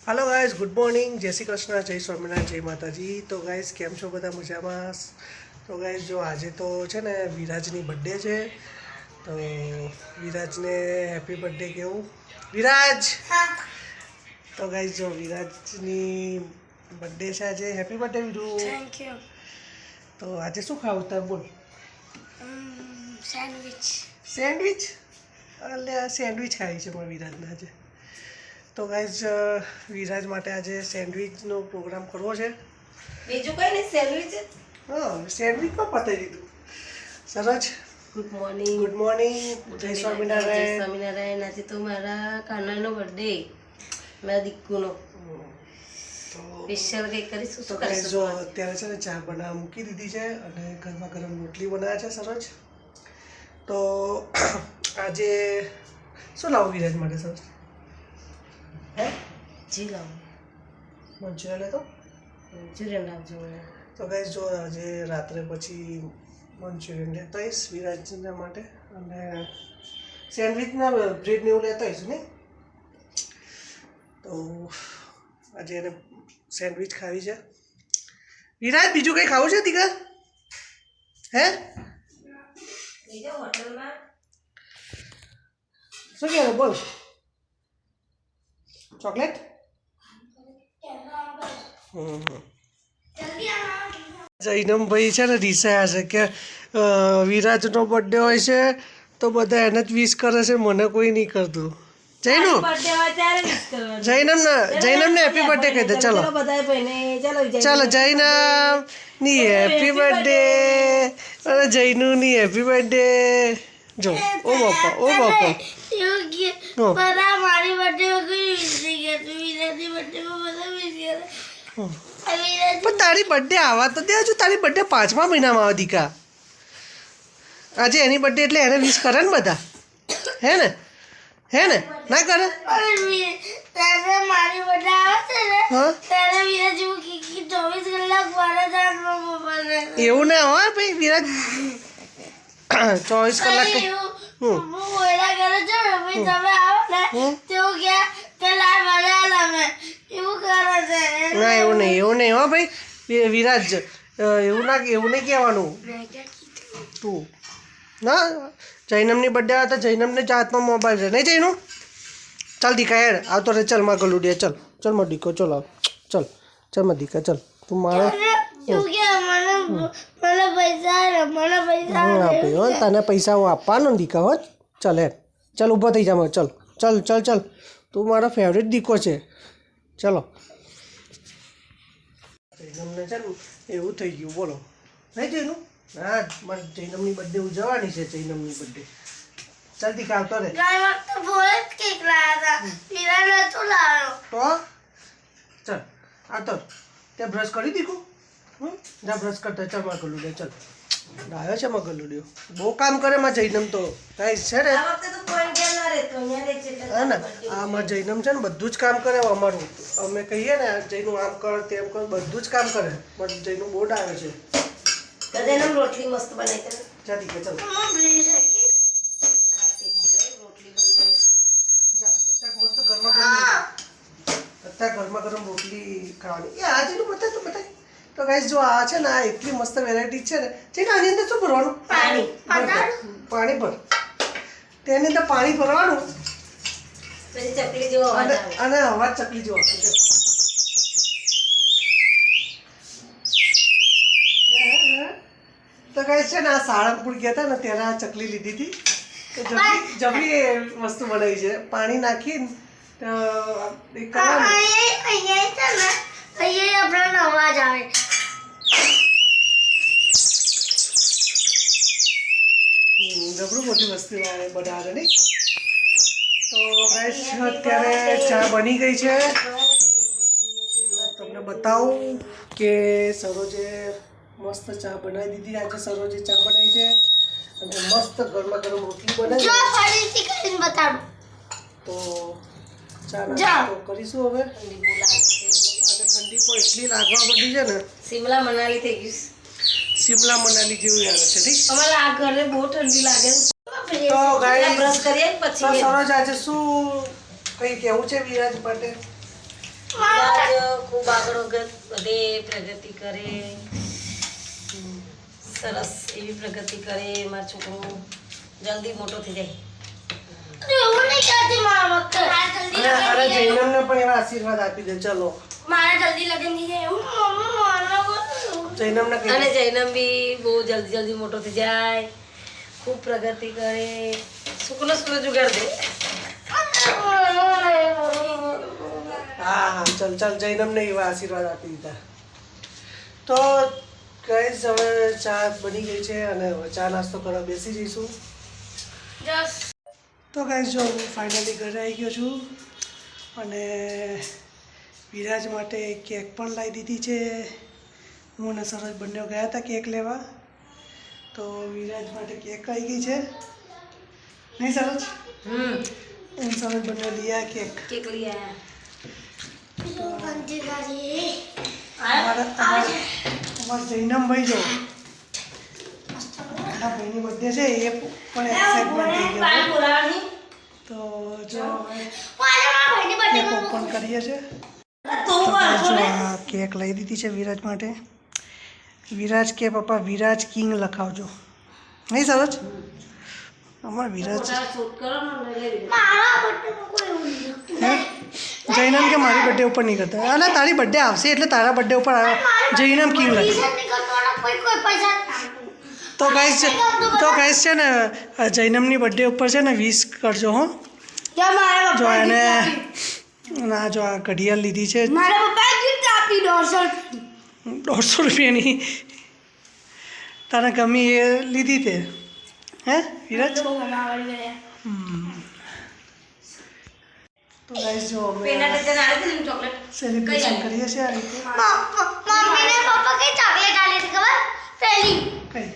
Hello guys, good morning, जय श्री कृष्ण, जय स्वामीनारायण, जय माताजी। तो गाइस केम छो बधा मजामां? तो गाइस जो आज तो है ने विराजनी बर्थडे है, तो विराज ने हैप्पी बर्थडे कहूँ विराज। तो गाइस जो विराजनी बर्थडे है आज, happy birthday Viru. Thank you. तो आज शू खाव तार बोल? सैंडविच। सैंडविच? अरे सैंडविच खाई है मारा विराज ने आज। तो गाइस विराज माटे आज सेन्डविचनो प्रोग्राम करवो छे। बीजू कई नहीं, सैंडविच। हाँ, सेन्डविच में पताई दीधुं। सरस, गुड मॉर्निंग। गुड मॉर्निंग, जय स्वामीनारायण। जय स्वामीनारायण। आज तो मारा कानानो बर्थडे, मारा दीकुनो। तो स्पेशल कई करीशुं। तो गाइस जो अत्यारे छे ने चा बनावा मूकी दीधी छे अने गरमा गरम रोटली बनाव्या छे सरस। तो आजे शुं लावुं विराज माटे सरस? है जी लाओ मंचूरियन लेतो? मंचूरियन लावजो મને। तो गाइस जो आज रात्रे पछी मंचूरियन लेता आवीश विराजना माटे अने सेन्डविचना ब्रेड ने एवुं लेता आवीश ने। तो आज एने सेन्डविच खावी छे। विराज बीजું કંઈ ખાવું છે દીકા? હે લઈ જાઓ હોટલમાં। શું કહેવું બોલ? ચોકલેટ? જૈનમ ભાઈ છે ને રીસાયા છે કે વિરાજનો બર્થડે હોય છે તો બધા એને જ વિશ કરે છે, મને કોઈ નહીં કરતું। જૈનુ બર્થડે હોય ત્યારે વિશ કરવાનું। જૈનમને હેપી બર્થડે કહી દે। ચલો બધાય ભાઈને ચલો ચાલો જૈનમ ની હેપી બર્થડે। અરે જૈનુ ની હેપી બર્થડે। જો ઓ બાપા ઓ બાપા બધા મારી બર્થડે માં કોઈ વિશ નહીં કરતું, વિરાજની બર્થડે માં બધા વિશ કરે। પણ તારી બર્થડે આવા તો દે, હજુ તારી બર્થડે 5મા મહિનામાં આવે દીકા। આજે એની બર્થડે એટલે એને વિશ કરે ને બધા, હે ને ના કરે? ત્યારે મારી બર્થડે આવે છે ને હા ત્યારે વિરાજ એવું કે 24 કલાક મારા જાનમાં મોબાઈલ રહે। એવું ના હોય ભાઈ, વિરાજ 24 કલાક હું ઓલા ઘરે જાઉં ને પછી તમે આવો ને તેવું કે લા મજા લાવે એવું કરે છે। ના એવું નહીં હો ભાઈ વિરાજ, એવું નહીં કહેવાનું તું ના। જૈનમની બર્થડે આવે તો જૈનમને જ હાથમાં મોબાઈલ છે નહીં જૈનું? ચાલ દીકા યાર આવતો રે, ચલ માં ગલુડિયા, ચલ માં દીકો, ચલ આવ, ચલ માં દીકા, ચલ તું મારો તું કે મને પૈસા આપે હો, તને પૈસા હું આપવાનો દીકા હો। ચાલ યાર, ચાલ ઊભો થઈ જા, ચલ તું મારો ફેવરેટ દીકો છે। ચલો જૈનમને છે ને એવું થઈ ગયું, બોલો નહીં જૈનું? હા મારે જૈનમની બર્થડે ઉજવવાની છે, જૈનમની બર્થડે। ચાલ દીકા આવતો રે। ગઈ વખતે બોલ જ કેક લાવ્યા હતા, પીરા નતું લાવ્યો તો ચાલ આવતો તે બ્રશ કરી દીકું? જા બ્રશ કરતા, ચાલ માં ગલુડિયો, ચાલ આવ્યો છે માં ગલુડિયો, બહુ કામ કરે માં જૈનમ તો કાંઈ છે ને। આ વખતે તો કોઈ કે ન રહેતો, અહીંયા રહે છે હા ને આમાં જૈનમ છે ને બધું જ કામ કરે અમારું, અમે કહીએ ને જૈનું આમ કર તેમ કર બધું જ કામ કરે, પણ જૈનું બોર્ડ આવે છે। કદેનમ રોટલી મસ્ત બનાવી કરે। જા દીકા ચાલ રોટલી બનાવી જા, અત્યારે મસ્ત ગરમા ગરમ રોટલી ખાવાની। એ આ જેનું બતાય તો ગાઈસ જો આ છે ને આ એટલી મસ્ત વેરાયટી છે ને, છે ને આની અંદર શું ભરવાનું? પાણી ભર, તેની અંદર પાણી ભરવાનું પછી ચકલી જેવો અવાજ આવે। અને અવાજ ચકલી જેવો આવશે। તો ગાઈસ છે ને આ સાળંગપુર ગયા હતા ને ત્યારે આ ચકલી લીધી હતી, તો જબરી વસ્તુ બનાવી છે, પાણી નાખીને એક કરવાનું। અહીંયા છે ને અહીંયા આપણને અવાજ આવે। જબરું મોટી વસ્તુ બનાવે નહીં। તો ગાઈસ અત્યારે ચા બની ગઈ છે, તમને બતાવું કે સરોજે મસ્ત ચા બનાવી દીધી। આજે સરોજે ચા બનાવી છે અને મસ્ત ગરમા ગરમ રોટલી બનાવી। જો ફરીથી કરીને બતાડું તો ચા નાસ્તો કરીશું હવે। અને ઠંડી પણ એટલી લાગવા માંડી છે ને, શિમલા મનાલી થઈ ગયું, શિમલા મનાલી જેવું આવે છે ઠીક। અમારે આ ઘરે બહુ ઠંડી લાગે। તો ગાઈસ બ્રશ કરીએ તો પછી સરોજ આજે શું કંઈ કહેવું છે વિરાજ માટે? વિરાજ ખૂબ આગળ વધે, પ્રગતિ કરે, સરસ એવી પ્રગતિ કરે. મારો છોકરો જલ્દી મોટો થઈ જાય. એવું નહીં કહેતી મારા વખતે. અરે જૈનમને પણ એવા આશીર્વાદ આપી દે. ચલો મારા જલ્દી લગન થઈ જાય એવું મમ્મી મારા બોલ. જૈનમને કહી અને દે. જૈનમ બી બહુ જલ્દી જલ્દી મોટો થઈ જાય, ખૂબ પ્રગતિ કરે, સુખનો સૂરજ ઉગાડ દે. હા ચાલ ચાલ જૈનમને એવા આશીર્વાદ આપી દીધા. તો ગાઈસ હવે ચા બની ગઈ છે અને હવે ચા નાસ્તો કરવા બેસી જઈશું. તો ગાઈસ જો હું ફાઇનલી ઘરે આવી ગયો છું અને વિરાજ માટે કેક પણ લાવી દીધી છે. હું અને સરસ બંને ગયા હતા કેક લેવા, તો વિરાજ માટે કેક આવી ગઈ છે. નહીં સરસ? હું સરસ બંને લઈ આવ્યા કેક. કેક લઈ આયા. અમારા જૈનમભાઈ જો એના ભાઈની બર્થડે છે એ પણ એક્સાઇટમેન્ટ થઈ ગયો છે. તો જો કેક ઓપન કરીએ છીએ. તો guys જો આ કેક લઈ દીધી છે વિરાજ માટે. વિરાજ કે પપ્પા વિરાજ કિંગ લખાવજો. નહીં સરસ? અમારા વિરાજ હે જૈનમ કે મારી બર્થડે ઉપર નહીં કરતા. અલા તારી બર્થડે આવશે એટલે તારા બર્થડે ઉપર જૈનમ કિંગ લખે. તો ગાઈસ છે ને જૈનમની બર્થડે ઉપર છે ને 20 કરજો હો. જો એને ના જો આ ઘડિયાળ લીધી છે મારા પપ્પાએ ગિફ્ટ આપી 150 રૂપિયાની. તને ગમી એ લીધી તે હે વિરાજ? તો ગાઈસ જો અમે સેલિબ્રેશન કરીએ છીએ આ રીતે. મમ્મીને પપ્પા કઈ ચોકલેટ આલી હતી ખબર? પહેલી કઈ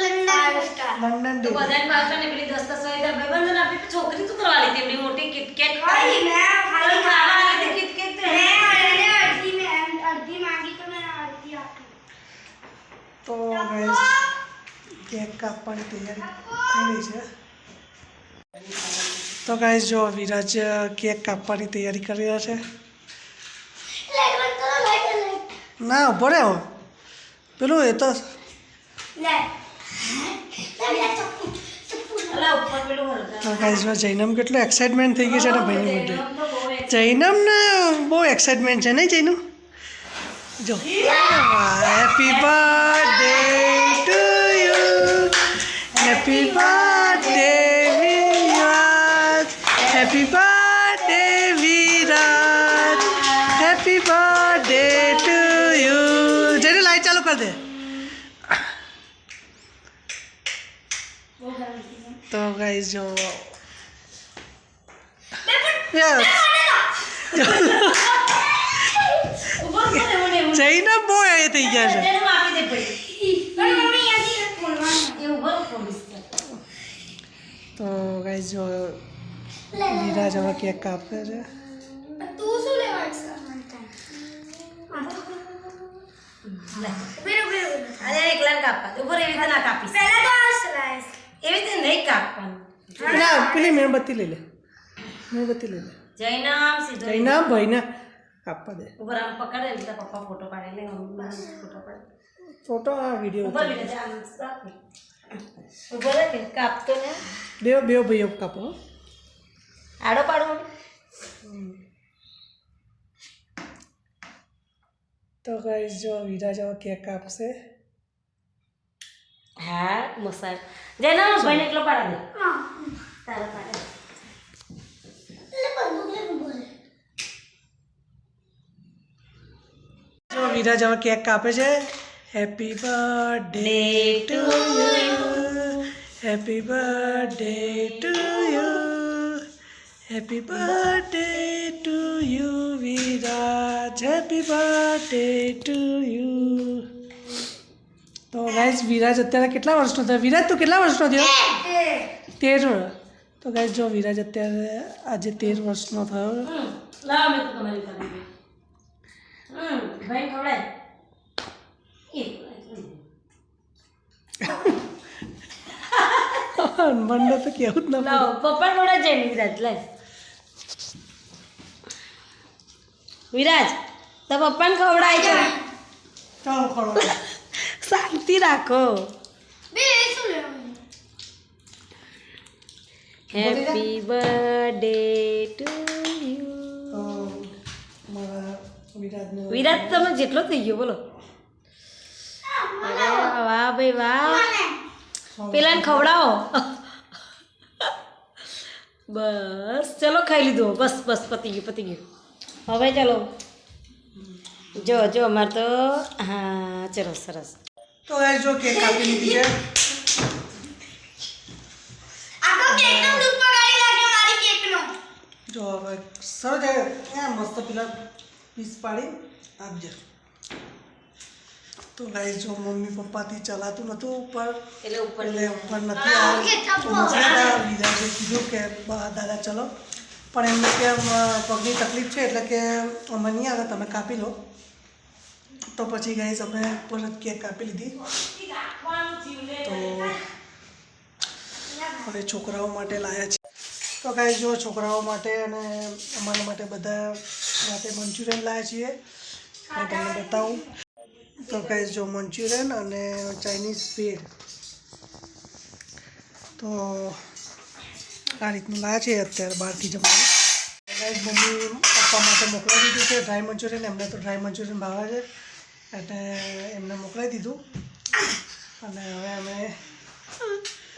લંડન લંડન ડે. છોકરી શું કરવા લીધી એમની મોટી કિટકેટ તો ગાઈસ કેક કાપવાની તૈયારી થઈ રહી છે. તો ગાઈસ જો વિરાજ કેક કાપવાની તૈયારી કરી રહ્યા છે. ના ઉભો રહે હો પેલું એ તો તો ગાઈસ જો જૈનમ કેટલો એક્સાઇટમેન્ટ થઈ ગઈ છે ને ભાઈની બર્થડે. જૈનમને બહુ એક્સાઇટમેન્ટ છે નહીં જૈનમ? જો happy birthday to you, happy birthday Viraj, happy birthday Viraj, happy birthday to you. જઈને લાઈટ ચાલુ કરી દે. તો ગાઈસ જો જૈનબ બહુ એ થઈ ગયા છે. તો ગાઈસ જો વિરાજ હવે કેક કાપે છે. તું શું લેવાનું એવી રીતે નહીં કાપવાનું. ના પેલી મીણબત્તી લઈ લે, મીણબત્તી લઈ લે. જૈનમ સીધો જૈનબ ભાઈને કાપવા દે. ઉપર આમ પકડે એટલે પપ્પા ફોટો પાડે એટલે ફોટો પાડે. ફોટો આ વિડીયો ઉપર લીધે આમ રાખો. ઉપર રાખે કાપતો ને બે ભાઈઓ કાપો હો. આડો પાડવો. તો ગાઈસ જો વિરાજ હવે કેક કાપશે. હા મસાજ જૈનમ ભાઈને એટલો પાડા દે. તારા પાડે. જો વિરાજ હવે કેક કાપે છે. Happy birthday to you, happy birthday to you, happy birthday to you Viraj, happy birthday to you. તો ગાઈસ વિરાજ અત્યારે કેટલા વર્ષનો થયો? વિરાજ તું કેટલા વર્ષનો થયો? 13. તો ગાઈસ જો વિરાજ અત્યારે આજે 13 વર્ષનો થયો. લાવ મેં તો તમારી કરી. ભાઈ ખવડાય. મને તો કેવું જ ના લાવ પપ્પા મોડા જઈને વિરાજ લાય. વિરાજ તો પપ્પાને ખવડાય છે ચાલો ખરો શાંતિ રાખો બે શું લેવાનું હેપી બર્થડે ટુ તો મારા વિરાજને વિરાટ તમે જેટલો થઈ ગયો બોલો અરે વાહ ભાઈ વાહ પેલાને ખવડાવો બસ ચલો ખાઈ લીધું બસ બસ પતી ગયું હવે ચલો જો અમારે તો હા ચલો સરસ તો એ જો કેક કાપી લીધી છે આખો કેકનો દૂધ પગાડી લાગ્યો મારી કેકનો જો હવે સરસ મસ્ત પેલા પીસ પાડી આપજે તો ગાઈસ જો મમ્મી પપ્પાથી ચલાતું નહોતું ઉપર એટલે ઉપર એટલે ઉપર નથી આવ્યું વિરાજે કીધું કે દાદા ચલો પણ એમને કે પગની તકલીફ છે એટલે કે અમે નહીં આવે તમે કાપી લો તો પછી ગાઈસ અમે પરત કેક કાપી લીધી તો હવે છોકરાઓ માટે લાયા છે તો ગાઈસ જો છોકરાઓ માટે અને અમારા માટે બધા માટે મંચુરિયન લાવ્યા છીએ હું તમને બતાવું તો ગાઈસ જો મંચુરિયન અને ચાઇનીઝ ભેળ તો આ રીતનું લાવ્યા છે અત્યારે બહારથી જમવાનું ગાઈસ મમ્મી પપ્પા માટે મોકલાવી દીધું છે ડ્રાય મંચુરિયન એમને તો ડ્રાય મંચુરિયન ભાવે છે એટલે એમને મોકલાવી દીધું અને હવે અમે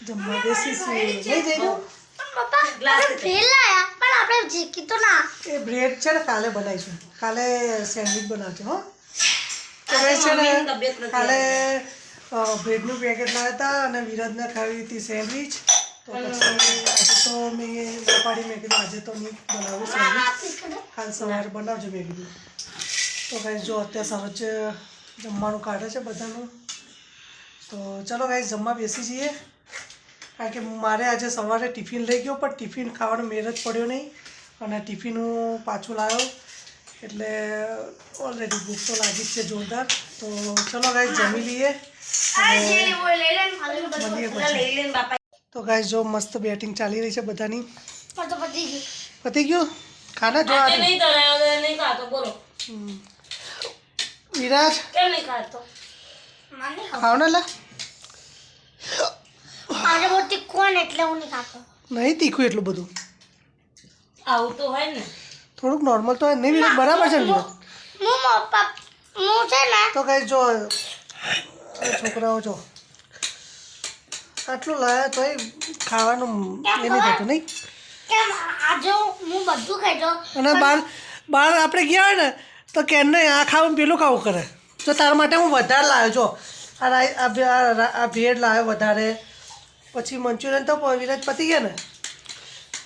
જમવા બેસીશું લઈ જઈશું પપ્પા ભેળ લાયા પણ આપણે જીકી તો ના એ બ્રેડ છે ને કાલે બનાવીશું કાલે સેન્ડવિચ બનાવજો હો તો ગાઈસ છે ને કાલે બ્રેડનું પેકેટ લાવ્યા હતા અને વિરાજને ખાવી હતી સેન્ડવિચ તો પછી આજે તો મેં પાડી મેં કીધું આજે તો નહીં બનાવ્યું સેન્ડવિચ કાલ સવારે બનાવજો મેં કીધું તો ગાઈસ જો અત્યારે સરસ જમવાનું કાઢે છે બધાનું તો ચલો ગાઈસ જમવા બેસી જઈએ કારણ કે મારે આજે સવારે ટિફિન લઈ ગયો પણ ટિફિન ખાવાનો મેળ જ પડ્યો નહીં અને ટિફિન હું પાછું લાવ્યો એટલે ઓલરેડી ભૂખ તો લાગી જ છે જોરદાર તો ચલો ગાઈસ જમી લઈએ મળીએ પછી તો ગાઈસ જો મસ્ત બેટિંગ ચાલી રહી છે બધાની પતી ગયું ખાના જો નહીં ખાતો બોલો વિરાજ કેમ નહીં ખાતો ખાવ ને લા આજે બહુ તીખું એટલે હું નહીં ખાતો નહીં તીખું એટલું બધું આવું તો હોય ને થોડુંક નોર્મલ તો હોય નહીં વિરાજ બરાબર છે વિરાજ હું છે ને તો ગાઈસ જો છોકરાઓ જો આટલું લાયા તોય ખાવાનું એ નહીં થતું નહીં કેમ આજે હું બધું ખાઈ જાઉં અને બહાર આપણે ગયા હોય ને તો કેમ નહીં આ ખાવું પેલું ખાવું કરે જો તારા માટે હું વધારે લાવ્યો જો આ ભેળ લાવ્યો વધારે પછી મંચુરિયન તો વિરાજ પતી ગયા ને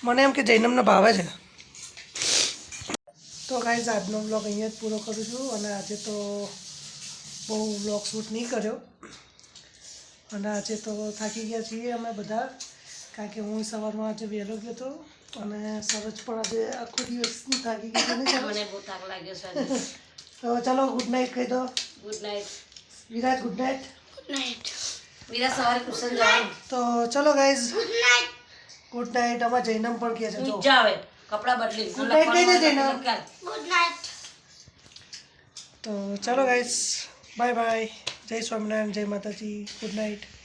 મને એમ કે જૈનમને ભાવે છે તો ગાઈઝ આજનો બ્લોગ અહીંયા જ પૂરો કરું છું અને આજે તો બહુ બ્લોગ શૂટ નહીં કર્યો અને આજે તો થાકી ગયા છીએ અમે બધા કારણ કે હું સવારમાં આજે વહેલો ગયો હતો અને સરસ પણ આજે આખો દિવસની થાકી ગઈ હતી ને મને બહુ થાક લાગ્યો છે તો ચલો ગુડ નાઇટ કહી દો good night Viraj good night Veera સવારે ટ્યુશન જવાનું તો ચલો ગાઈઝ ગુડ નાઇટ અમારા જૈનમ પણ કહે છે જો ઊંચા આવે કપડાં બદલી ગુડ નાઇટ કહી દે જૈનમ ગુડ નાઇટ તો ચલો ગાઈઝ બાય બાય જય સ્વામિનારાયણ જય માતાજી ગુડ નાઇટ